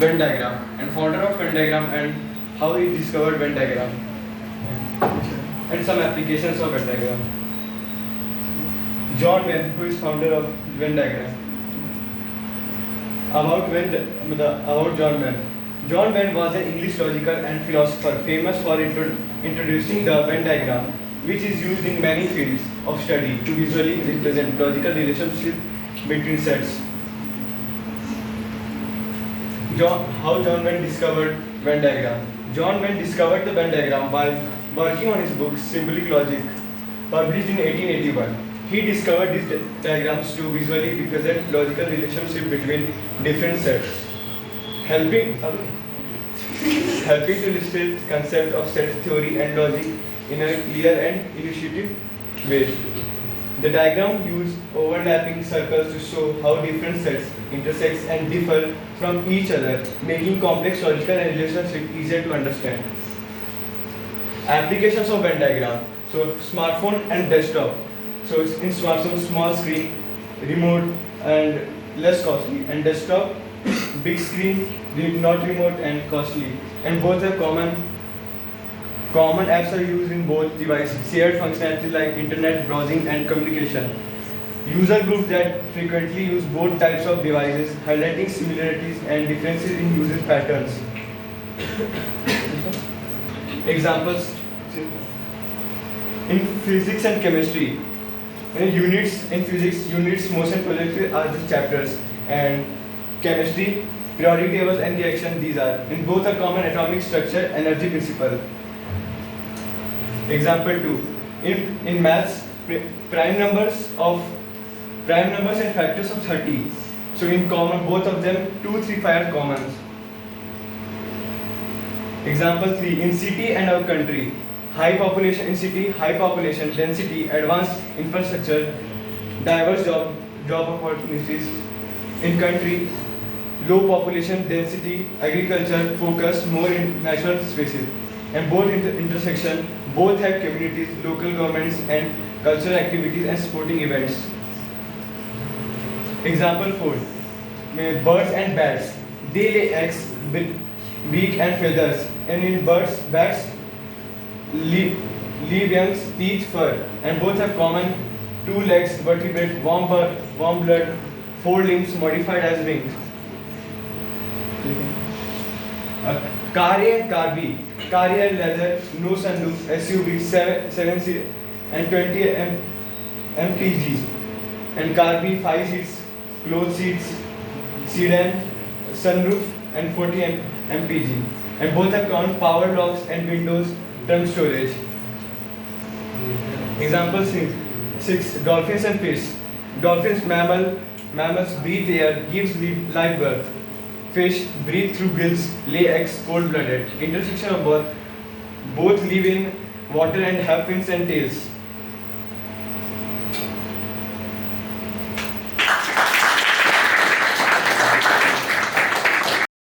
Venn diagram and founder of Venn diagram and how he discovered Venn diagram and some applications of Venn diagram. John Venn, who is founder of Venn diagram. About John Venn. John Venn was an English logical and philosopher famous for introducing the Venn diagram, which is used in many fields of study to visually represent logical relationship between sets. How John Venn discovered Venn diagram. John Venn discovered the Venn diagram by working on his book Symbolic Logic, published in 1881. He discovered these diagrams to visually represent logical relationship between different sets, helping to illustrate concept of set theory and logic in a clear and illustrative way. The diagram used overlapping circles to show how different sets intersect and differ from each other, making complex logical and relationship easier to understand. Applications of Venn diagram. So smartphone and desktop. So in smartphone, small screen, remote and less costly, and desktop, big screen, not remote and costly. And both are common apps are used in both devices. Shared functionality like internet, browsing, and communication. User groups that frequently use both types of devices, highlighting similarities and differences in usage patterns. Examples in physics and chemistry. In physics, units, motion, projectiles are the chapters, and chemistry, periodic tables and reaction. These are. In both are common atomic structure, energy principle. Example 2. In maths, prime numbers and factors of 30. So in common, both of them 2, 3, 5 are common. Example 3. In city and our country. High population in city, high population density, advanced infrastructure, diverse job opportunities. In country, low population density, agriculture, focus more in natural spaces. And both intersection, both have communities, local governments, and cultural activities and sporting events. Example 4. Birds and bats. They lay eggs with beak and feathers, and in bats leaf youngs, teeth, fur, and both have common 2 legs, vertebrate, warm blood, 4 limbs modified as wings. Carry and Carby. Carry and leather, no sunroof, SUV, 7 seat and 20 mpg. And Carby 5 seats, closed seats, sedan, sunroof and 40 mpg. And both have common power locks and windows, trunk storage. Example 6. Dolphins and fish. Dolphins, mammals breathe air, gives live birth. Fish breathe through gills, lay eggs, cold-blooded. Intersection of both live in water and have fins and tails.